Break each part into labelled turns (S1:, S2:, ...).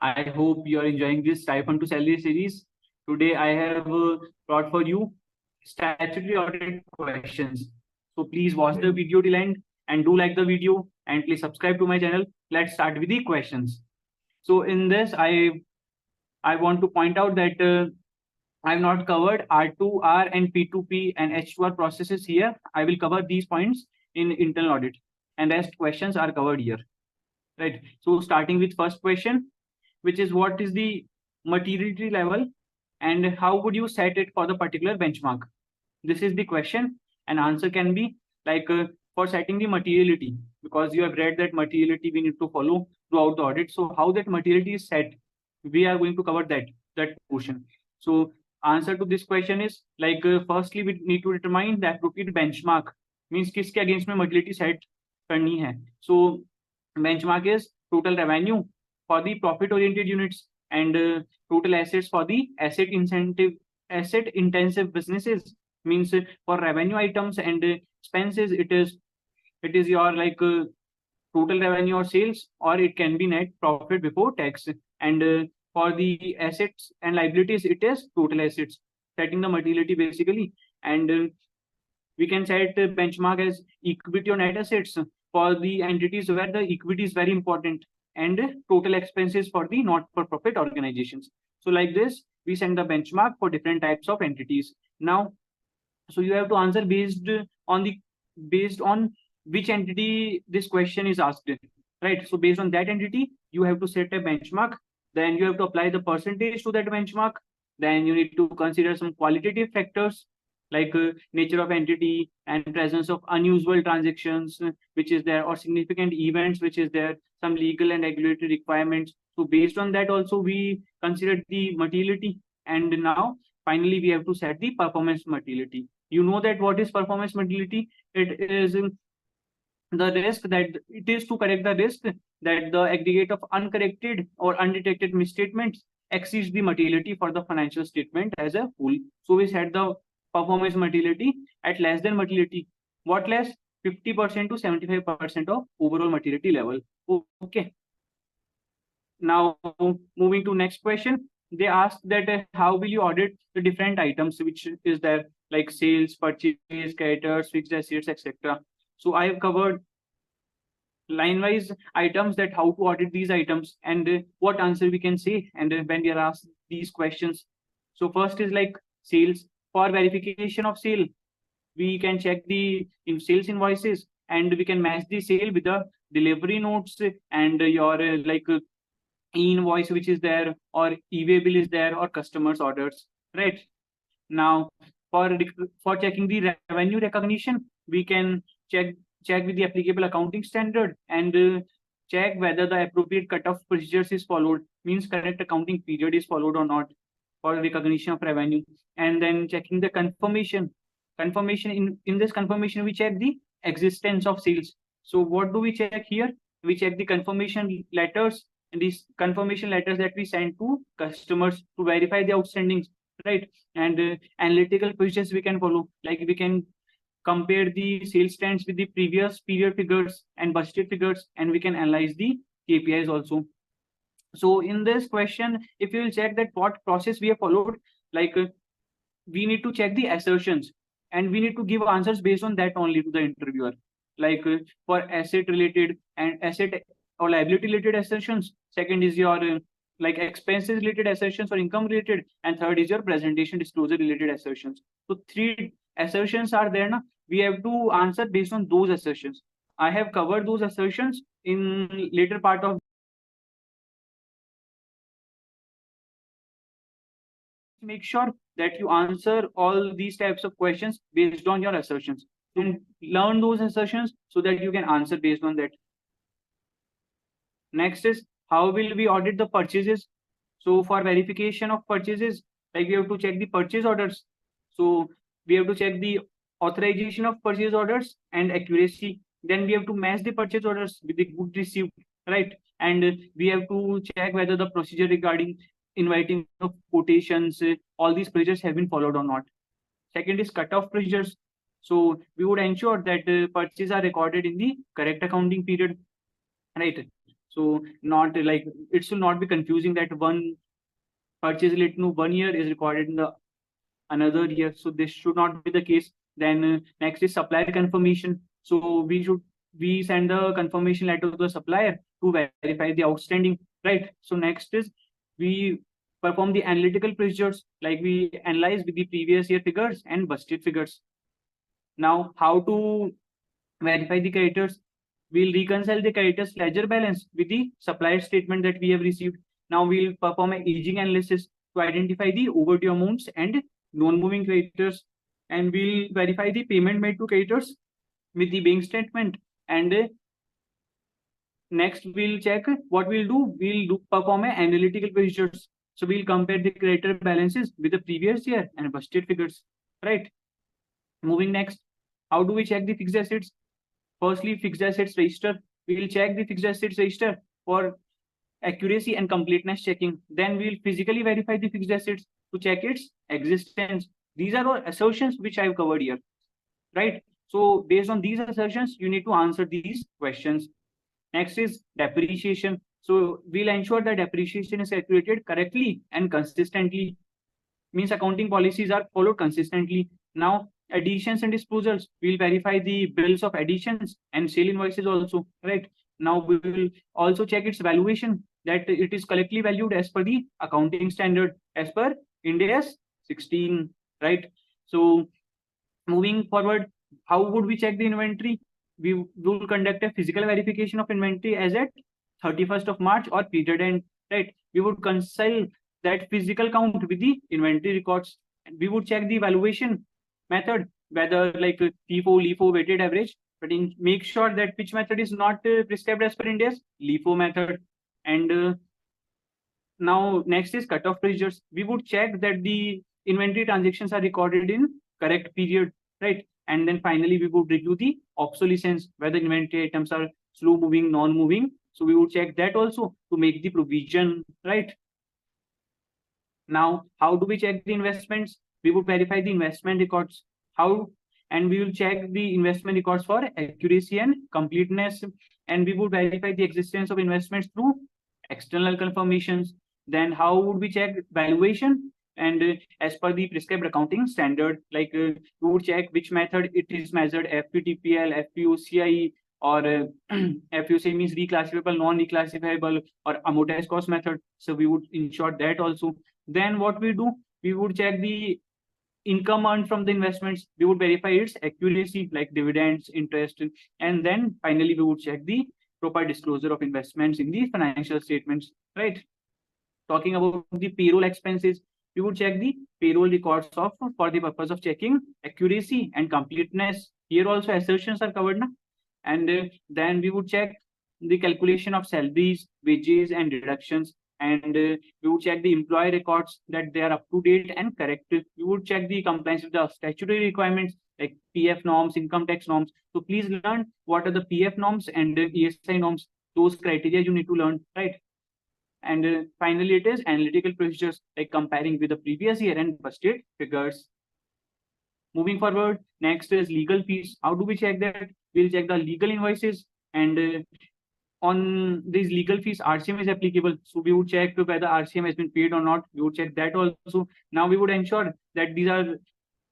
S1: I hope you are enjoying this stipend to salary series. Today I have brought for you statutory audit questions. So please watch the video till end and do like the video and please subscribe to my channel. Let's start with the questions. So in this, I want to point out that I have not covered R2R and P2P and H2R processes here. I will cover these points in internal audit, and rest questions are covered here. Right. So starting with first question, which is what is the materiality level and how would you set it for the particular benchmark? This is the question, and answer can be like for setting the materiality, because you have read that materiality we need to follow throughout the audit. So how that materiality is set, we are going to cover that portion. So answer to this question is like firstly we need to determine the appropriate benchmark, means किसके against में materiality set करनी है. So benchmark is total revenue for the profit oriented units and total assets for the asset intensive businesses, means for revenue items and expenses it is your like total revenue or sales, or it can be net profit before tax, and for the assets and liabilities it is total assets, setting the materiality basically. And we can set benchmark as equity or net assets for the entities where the equity is very important, and total expenses for the not-for-profit organizations. So like this, we set the benchmark for different types of entities. Now, so you have to answer based on which entity this question is asked, right? So based on that entity, you have to set a benchmark. Then you have to apply the percentage to that benchmark. Then you need to consider some qualitative factors like nature of entity and presence of unusual transactions which is there, or significant events which is there, some legal and regulatory requirements. So based on that also we consider the materiality. And now finally we have to set the performance materiality. You know that what is performance materiality? It is the risk that it is to correct the risk that the aggregate of uncorrected or undetected misstatements exceeds the materiality for the financial statement as a whole. So we set the performance materiality at less than materiality. What less? 50% to 75% of overall materiality level. Okay. Now moving to next question. They ask that how will you audit the different items which is there, like sales, purchase, creditors, fixed assets, etc. So I have covered line-wise items that how to audit these items and what answer we can say and when we are asked these questions. So first is like sales. For verification of sale, we can check the sales invoices and we can match the sale with the delivery notes and your like e-invoice which is there, or e-way bill is there, or customers orders, right? Now for checking the revenue recognition, we can check with the applicable accounting standard and check whether the appropriate cutoff procedures is followed, means correct accounting period is followed or not for recognition of revenue. And then checking the confirmation. In this confirmation we check the existence of sales. So what do we check here? We check the confirmation letters, and these confirmation letters that we send to customers to verify the outstandings, right? And analytical procedures we can follow, like we can compare the sales trends with the previous period figures and budgeted figures, and we can analyze the KPIs also. So in this question, if you will check that what process we have followed, like we need to check the assertions and we need to give answers based on that only to the interviewer. Like for asset related and asset or liability related assertions, second is your like expenses related assertions or income related, and third is your presentation disclosure related assertions. So three assertions are there now. We have to answer based on those assertions. I have covered those assertions in later part of. Make sure that you answer all these types of questions based on your assertions and learn those assertions so that you can answer based on that. Next is how will we audit the purchases? So for verification of purchases, like we have to check the purchase orders. So we have to check the authorization of purchase orders and accuracy. Then we have to match the purchase orders with the goods received, right? And we have to check whether the procedure regarding inviting of quotations, all these procedures have been followed or not. Second is cutoff procedures. So we would ensure that purchases are recorded in the correct accounting period, right? So not like it should not be confusing that one purchase related to 1 year is recorded in the another year. So this should not be the case. Then next is supplier confirmation. So we send the confirmation letter to the supplier to verify the outstanding, right? So next is we perform the analytical procedures, like we analyze with the previous year figures and budget figures. Now, how to verify the creditors? We'll reconcile the creditors ledger balance with the supplier statement that we have received. Now we'll perform an aging analysis to identify the overdue amounts and non-moving creditors, and we'll verify the payment made to creditors with the bank statement. And next we'll check what we'll do. Perform an analytical procedures. So we'll compare the creditor balances with the previous year and budget figures, right? Moving next, how do we check the fixed assets? Firstly, fixed assets register. We will check the fixed assets register for accuracy and completeness checking. Then we will physically verify the fixed assets to check its existence. These are all assertions which I've covered here, right? So based on these assertions, you need to answer these questions. Next is depreciation. So we'll ensure that depreciation is calculated correctly and consistently. Means accounting policies are followed consistently. Now, additions and disposals, we'll verify the bills of additions and sale invoices also, right? Now we will also check its valuation, that it is correctly valued as per the accounting standard, as per Ind AS 16, right? So moving forward, how would we check the inventory? We will conduct a physical verification of inventory as at 31st of March or period end, right? We would consult that physical count with the inventory records. And we would check the valuation method, whether like FIFO, LIFO, weighted average, but make sure that which method is not prescribed as per Ind AS LIFO method. And now next is cutoff procedures. We would check that the inventory transactions are recorded in correct period, right? And then finally we would review the obsolescence, whether inventory items are slow moving, non-moving. So we would check that also to make the provision, right? Now, how do we check the investments? We would verify the investment records. How? And we will check the investment records for accuracy and completeness. And we would verify the existence of investments through external confirmations. Then how would we check valuation? And as per the prescribed accounting standard, like we would check which method it is measured, FVTPL, FVOCI, or FVOCI means reclassifiable, non-reclassifiable, or amortized cost method. So we would ensure that also. Then what we do, we would check the income earned from the investments. We would verify its accuracy, like dividends, interest, and then finally we would check the proper disclosure of investments in the financial statements, right? Talking about the payroll expenses, we would check the payroll records of for the purpose of checking accuracy and completeness. Here also assertions are covered, na? And then we would check the calculation of salaries, wages, and deductions. And we would check the employee records that they are up to date and correct. We would check the compliance with the statutory requirements like PF norms, income tax norms. So please learn what are the PF norms and ESI norms. Those criteria you need to learn, right? And finally, it is analytical procedures, like comparing with the previous year and budget figures. Moving forward, next is legal fees. How do we check that? We'll check the legal invoices, and on these legal fees, RCM is applicable. So we would check whether RCM has been paid or not. We would check that also. Now we would ensure that these are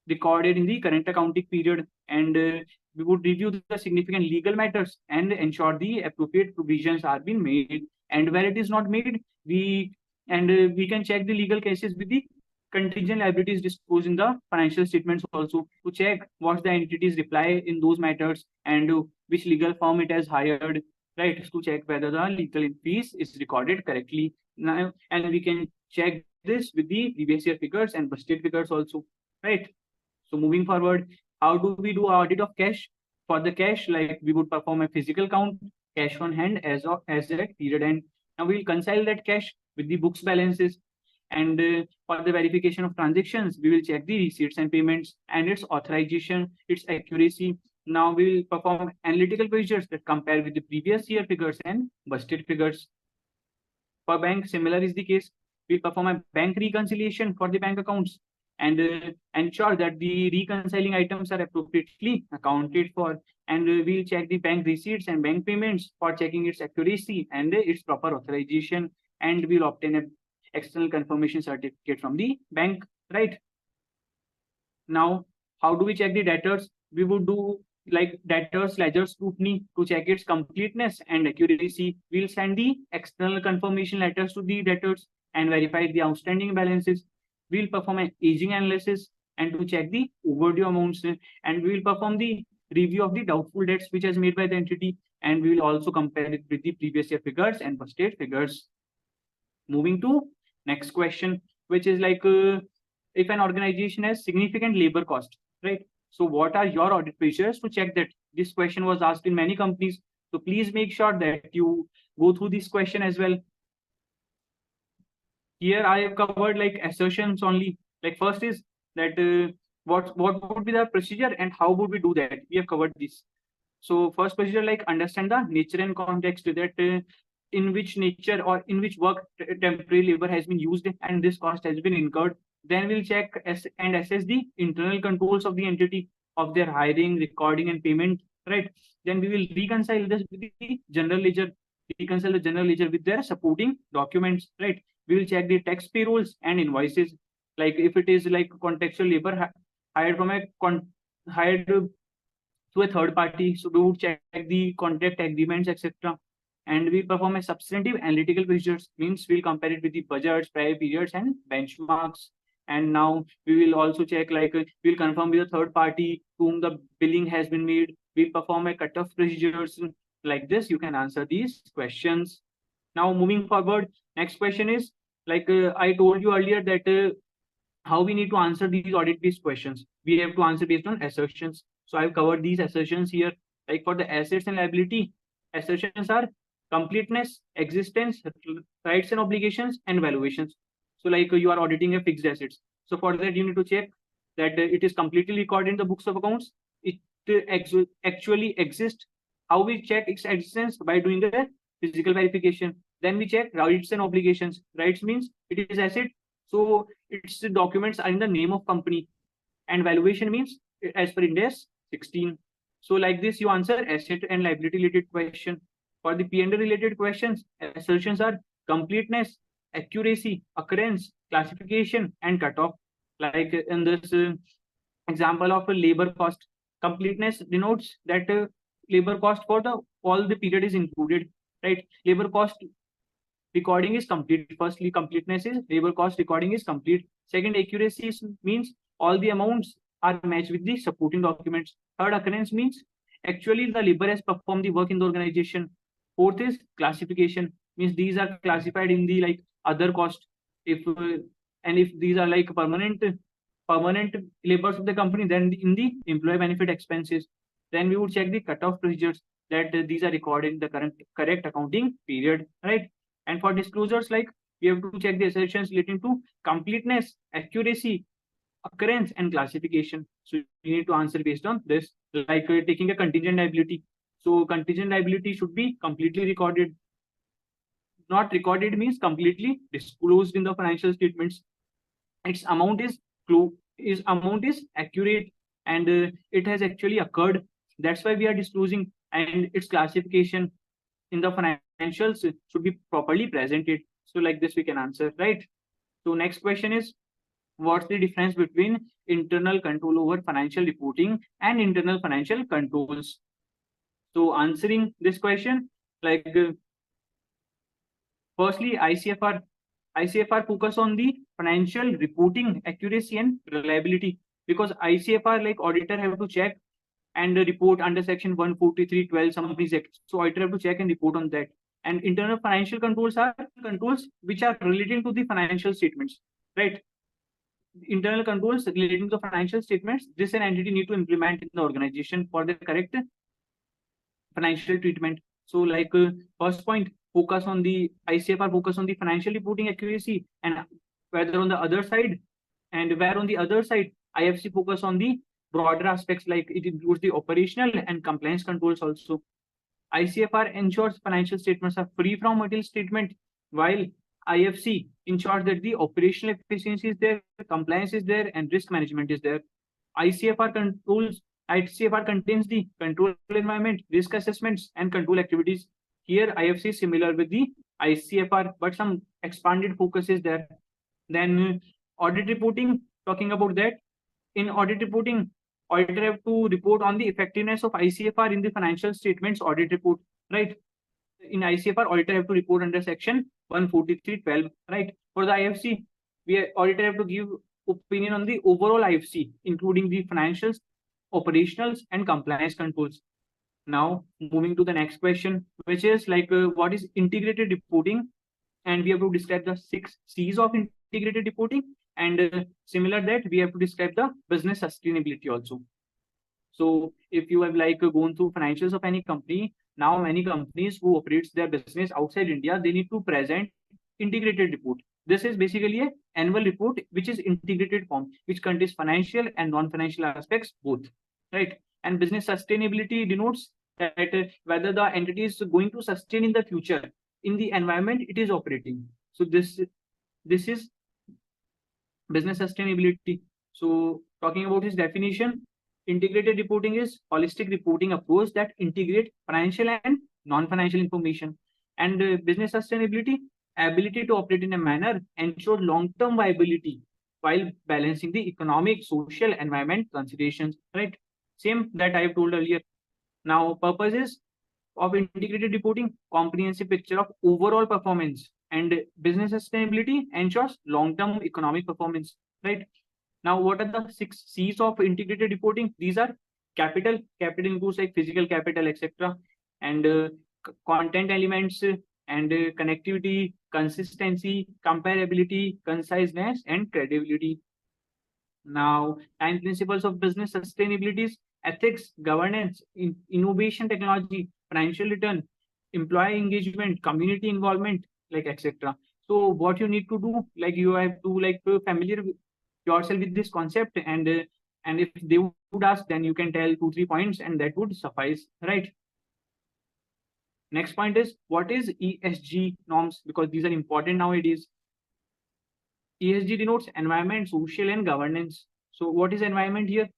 S1: recorded in the current accounting period, and we would review the significant legal matters and ensure the appropriate provisions are being made. And where it is not made, we can check the legal cases with the contingent liabilities disclosed in the financial statements also, to check what the entity's reply in those matters and which legal firm it has hired, right? To check whether the legal fees is recorded correctly. Now, and we can check this with the previous year figures and budget figures also, right? So moving forward, how do we do audit of cash? For the cash, like we would perform a physical count, cash on hand as at period end. Now we'll reconcile that cash with the books balances. And for the verification of transactions, we will check the receipts and payments and its authorization, its accuracy. Now we will perform analytical procedures that compare with the previous year figures and budget figures. For bank, similar is the case. We perform a bank reconciliation for the bank accounts, and ensure that the reconciling items are appropriately accounted for. And we'll check the bank receipts and bank payments for checking its accuracy and its proper authorization, and we'll obtain a external confirmation certificate from the bank, right? Now, how do we check the debtors? We would do like debtors ledger scrutiny to check its completeness and accuracy. We'll send the external confirmation letters to the debtors and verify the outstanding balances. We'll perform an aging analysis and to check the overdue amounts, and we will perform the review of the doubtful debts which is made by the entity, and we will also compare it with the previous year figures and budget figures. Moving to next question, which is like if an organization has significant labor cost, right? So what are your audit procedures to check that? This question was asked in many companies. So please make sure that you go through this question as well. Here I have covered like assertions only. Like first is that what would be the procedure and how would we do that? We have covered this. So first procedure, like understand the nature and context, that in which nature or in which work temporary labor has been used and this cost has been incurred. Then we'll check and assess the internal controls of the entity of their hiring, recording, and payment, right? Then we will reconcile this with the general ledger, reconcile the general ledger with their supporting documents, right? We will check the tax payrolls and invoices, like if it is like contextual labor hired from a hired to a third party, so we would check the contract agreements, etc. And we perform a substantive analytical procedures, means we'll compare it with the budgets, prior periods, and benchmarks. And now we will also check like we'll confirm with a third party whom the billing has been made. We'll perform a cutoff procedures. Like this, you can answer these questions. Now moving forward, next question is like I told you earlier that how we need to answer these audit-based questions. We have to answer based on assertions. So I've covered these assertions here. Like for the assets and liability, assertions are completeness, existence, rights and obligations, and valuations. So like you are auditing a fixed assets. So for that, you need to check that it is completely recorded in the books of accounts. It actually exists. How we check its existence? By doing a physical verification. Then we check rights and obligations. Rights means it is asset, so its documents are in the name of company, and valuation means as per Index 16. So like this, you answer asset and liability related question. For the P&L related questions, assertions are completeness, accuracy, occurrence, classification, and cutoff. Like in this example of a labor cost, completeness denotes that labor cost for the all the period is included, right? Labor cost recording is complete. Firstly, completeness is labor cost recording is complete. Second, accuracy means all the amounts are matched with the supporting documents. Third, occurrence means actually the labor has performed the work in the organization. Fourth is classification, means these are classified in the like other cost. If and if these are like permanent labors of the company, then in the employee benefit expenses. Then we would check the cutoff procedures, that these are recorded in the correct accounting period, right? And for disclosures, like we have to check the assertions relating to completeness, accuracy, occurrence, and classification. So you need to answer based on this, like taking a contingent liability. So contingent liability should be completely recorded. Not recorded means completely disclosed in the financial statements. Its amount is accurate, and it has actually occurred. That's why we are disclosing, and its classification in the financials should be properly presented. So like this we can answer, right? So next question is, what's the difference between internal control over financial reporting and internal financial controls? So answering this question, like firstly, ICFR focus on the financial reporting accuracy and reliability, because ICFR like auditor have to check and report under section 143(12) Companies Act. So auditor have to check and report on that. And internal financial controls are controls which are relating to the financial statements, right? Internal controls relating to financial statements, this an entity need to implement in the organization for the correct financial treatment. So like first point, focus on the ICFR focus on the financial reporting accuracy, and whether on the other side, and where on the other side IFC focus on the broader aspects, like it includes the operational and compliance controls also. ICFR ensures financial statements are free from material statement, while IFC ensures that the operational efficiency is there, compliance is there, and risk management is there. ICFR controls. ICFR contains the control environment, risk assessments, and control activities. Here, IFC is similar with the ICFR, but some expanded focus is there. Then audit reporting, talking about that. In audit reporting, auditor have to report on the effectiveness of ICFR in the financial statements audit report, right? In ICFR, auditor have to report under section 143.12, right? For the IFC, auditor have to give opinion on the overall IFC, including the financials, operationals, and compliance controls. Now, moving to the next question, which is like, what is integrated reporting? And we have to describe the 6 C's of integrated reporting. And similar that, we have to describe the business sustainability also. So if you have like gone through financials of any company, now many companies who operates their business outside India, they need to present integrated report. This is basically an annual report which is integrated form, which contains financial and non-financial aspects both, right? And business sustainability denotes that whether the entity is going to sustain in the future in the environment it is operating. So this is business sustainability. So talking about his definition, integrated reporting is holistic reporting approach that integrate financial and non-financial information. And business sustainability, ability to operate in a manner ensure long-term viability while balancing the economic, social, environment considerations, right? Same that I have told earlier. Now, purposes of integrated reporting, comprehensive picture of overall performance, and business sustainability ensures long-term economic performance, right? Now, what are the 6 C's of integrated reporting? These are capital. Capital includes like physical capital, etc. And content elements, and connectivity, consistency, comparability, conciseness, and credibility. Now, 9 principles of business sustainability is ethics, governance, innovation technology, financial return, employee engagement, community involvement, like etc. So what you need to do, like you have to like familiar yourself with this concept, and if they would ask, then you can tell 2-3 points and that would suffice, right? Next point is, what is ESG norms? Because these are important nowadays. ESG denotes environment, social, and governance. So what is environment here?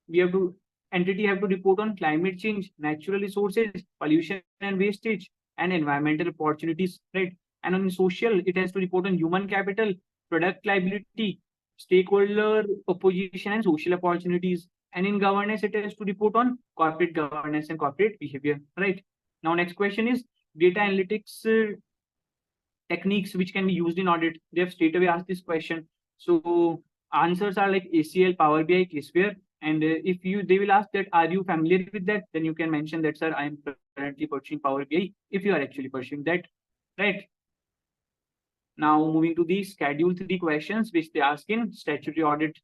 S1: We have to entity have to report on climate change, natural resources, pollution and wastage, and environmental opportunities, right? And on social, it has to report on human capital, product liability, stakeholder opposition, and social opportunities. And in governance, it has to report on corporate governance and corporate behavior, right? Now, next question is data analytics techniques which can be used in audit. They have straight away asked this question. So answers are like ACL, Power BI, Caseware. And if they will ask that, are you familiar with that? Then you can mention that, sir, I am currently pursuing Power BI, if you are actually pursuing that, right? Now moving to the schedule 3 questions which they ask in statutory audit,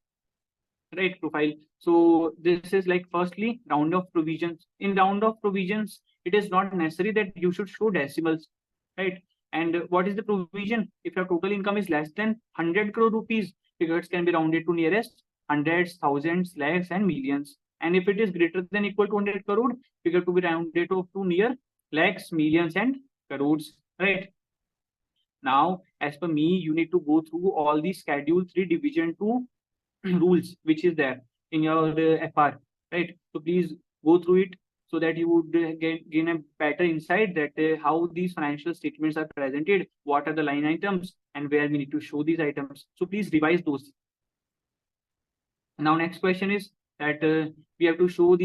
S1: right, profile. So this is like, firstly, round of provisions. In round of provisions, it is not necessary that you should show decimals, right? And what is the provision? If your total income is less than 100 crore rupees, figures can be rounded to nearest hundreds, thousands, lakhs, and millions. And if it is greater than equal to 100 crore, figure to be rounded to near lakhs, millions, and crores, right? Now, as per me, you need to go through all the Schedule 3 Division 2 rules which is there in your FR, right? So please go through it so that you would gain a better insight that how these financial statements are presented, what are the line items, and where we need to show these items. So please revise those. Now, next question is that we have to show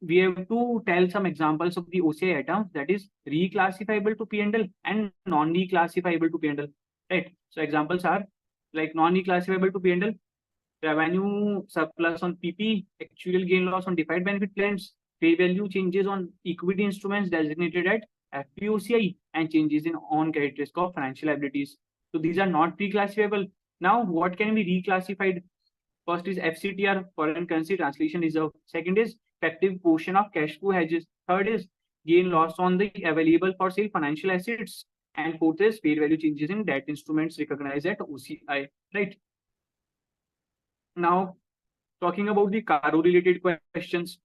S1: we have to tell some examples of the OCI items that is reclassifiable to P&L and non-reclassifiable to P&L, right? So examples are like non-reclassifiable to P&L, revenue surplus on PP, actual gain loss on defined benefit plans, fair value changes on equity instruments designated at FPOCI, and changes in on credit risk of financial liabilities. So these are not reclassifiable. Now, what can be reclassified? First is FCTR, foreign currency translation reserve. Second is effective portion of cash flow hedges. Third is gain loss on the available for sale financial assets. And fourth is fair value changes in debt instruments recognized at OCI, right? Now, talking about the CARO related questions.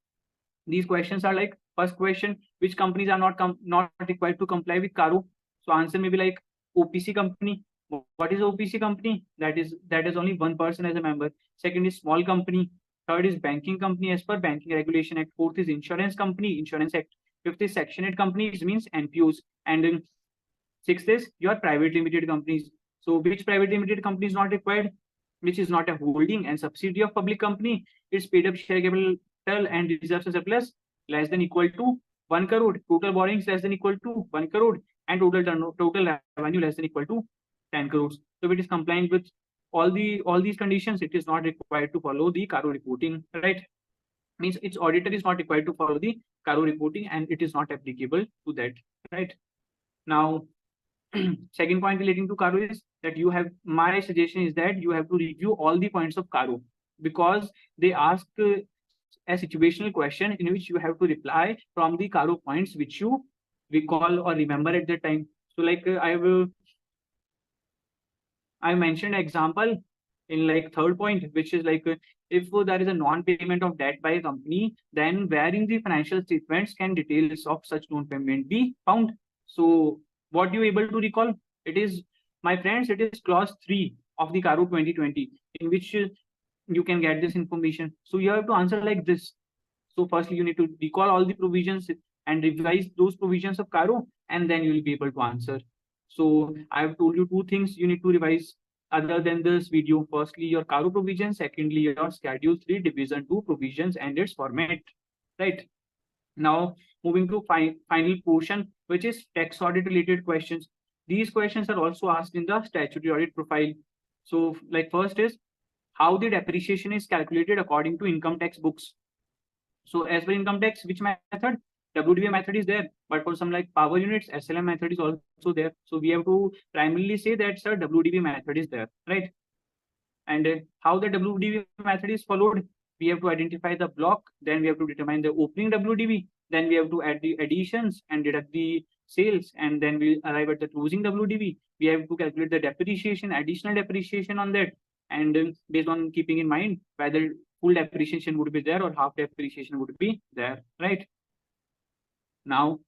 S1: These questions are like, first question, which companies are not required to comply with CARO? So answer may be like OPC company, What is OPC company? That is only one person as a member. Second is small company. Third is banking company as per Banking Regulation Act. Fourth is insurance company, Insurance Act. Fifth is Section 8 companies, means NPOs. And sixth is your private limited companies. So which private limited company is not required? Which is not a holding and subsidiary of public company. It's paid up share capital and reserves surplus less than equal to 1 crore. Total borrowings less than equal to 1 crore. And total revenue less than equal to 10 crores. So if it is compliant with all these conditions, it is not required to follow the CARO reporting, right? Means its auditor is not required to follow the CARO reporting and it is not applicable to that, right? Now, second point relating to CARO is that my suggestion is that you have to review all the points of CARO, because they ask a situational question in which you have to reply from the CARO points which you recall or remember at that time. So like I mentioned example in like third point, which is like if there is a non-payment of debt by a company, then where in the financial statements can details of such non-payment be found? So what you able to recall? It is, my friends, it is clause 3 of the CARO 2020, in which you can get this information. So you have to answer like this. So firstly, you need to recall all the provisions and revise those provisions of CARO, and then you will be able to answer. So I have told you two things you need to revise other than this video. Firstly, your CARO provisions. Secondly, your Schedule 3 Division 2 provisions and its format. Right. Now, moving to final portion, which is tax audit related questions. These questions are also asked in the statutory audit profile. So like first is how the depreciation is calculated according to income tax books. So as per income tax, which method? WDV method is there, but for some like power units, SLM method is also there. So we have to primarily say that sir, WDV method is there, right? And how the WDV method is followed? We have to identify the block, then we have to determine the opening WDV, then we have to add the additions and deduct the sales, and then we arrive at the closing WDV. We have to calculate the depreciation, additional depreciation on that, and based on keeping in mind whether full depreciation would be there or half depreciation would be there, right? Now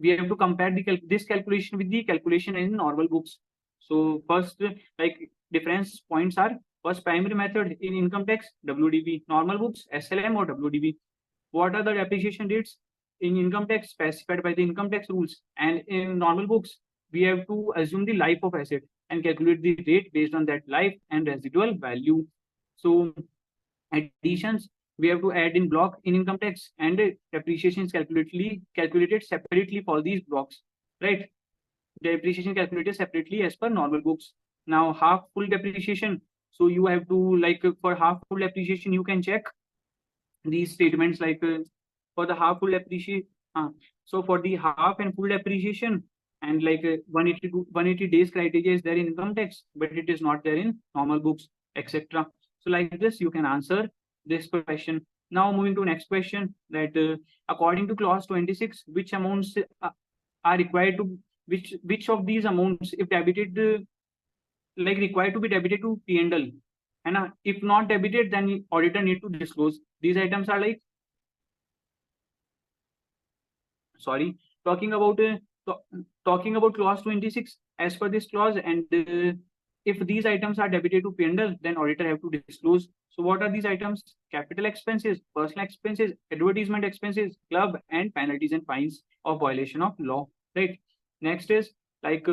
S1: we have to compare this calculation with the calculation in normal books. So first, like difference points are: first, primary method in income tax, WDV; normal books, SLM or WDV. What are the depreciation rates in income tax specified by the income tax rules, and in normal books we have to assume the life of asset and calculate the rate based on that life and residual value. So additions, we have to add in block in income tax, and depreciation is calculated separately for these blocks, right? Depreciation calculated separately as per normal books. Now half full depreciation. So you have to, like for half full depreciation, you can check these statements like for the half full depreciation. So for the half and full depreciation, and like 180 days criteria is there in income tax, but it is not there in normal books, etc. So like this, you can answer this question. Now moving to next question, that according to clause 26, which amounts are required to, which of these amounts, if debited, like required to be debited to P&L, and if not debited, then auditor need to disclose. These items are like, sorry, talking about clause 26, as per this clause, and if these items are debited to P&L, then auditor have to disclose. So what are these items? Capital expenses, personal expenses, advertisement expenses, club, and penalties and fines of violation of law, right? Next is like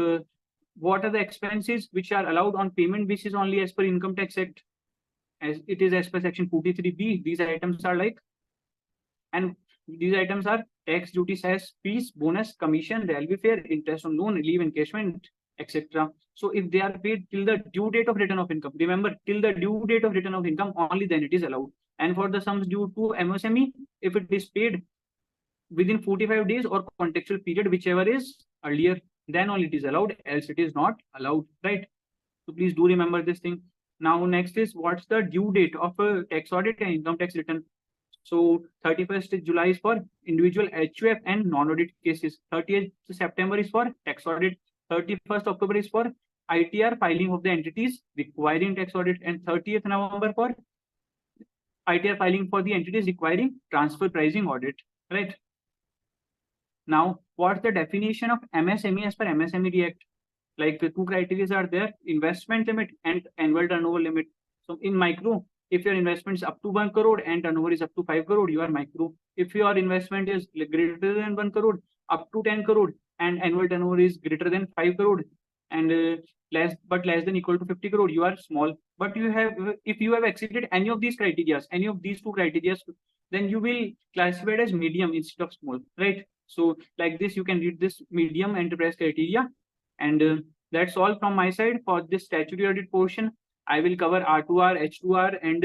S1: what are the expenses which are allowed on payment basis only as per Income Tax Act, as it is as per section 43B. These items are like, and these items are tax, duty, cess, fees, bonus, commission, railway fare, interest on loan, leave encashment, etc. So if they are paid till the due date of return of income, remember, till the due date of return of income, only then it is allowed. And for the sums due to MSME, if it is paid within 45 days or contextual period, whichever is earlier, then only it is allowed, else it is not allowed, right? So please do remember this thing. Now next is, what's the due date of a tax audit and income tax return? So 31st July is for individual HUF and non-audit cases. 30th September is for tax audit. 31st October is for ITR filing of the entities requiring tax audit, and 30th November for ITR filing for the entities requiring transfer pricing audit, right? Now, what's the definition of MSME as per MSME Act? like the two criteria are there: investment limit and annual turnover limit. So in micro, if your investment is up to 1 crore and turnover is up to 5 crore, you are micro. If your investment is greater than 1 crore, up to 10 crore, and annual turnover is greater than 5 crore, and less than equal to 50 crore, you are small. But you have, if you have exceeded any of these criteria, any of these two criteria, then you will classify it as medium instead of small, right? So like this, you can read this medium enterprise criteria. And that's all from my side for this statutory audit portion. I will cover R2R, H2R, and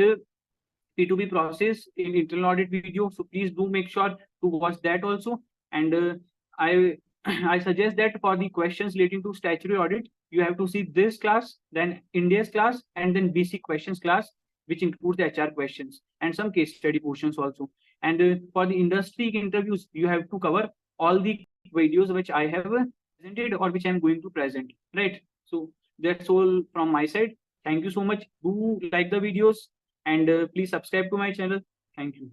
S1: P2B process in internal audit video. So please do make sure to watch that also. And I I suggest that for the questions relating to statutory audit, you have to see this class, then India's class, and then BC questions class, which includes the HR questions and some case study portions also. And for the industry interviews, you have to cover all the videos which I have presented or which I'm going to present, right? So that's all from my side. Thank you so much. Do like the videos and please subscribe to my channel. Thank you.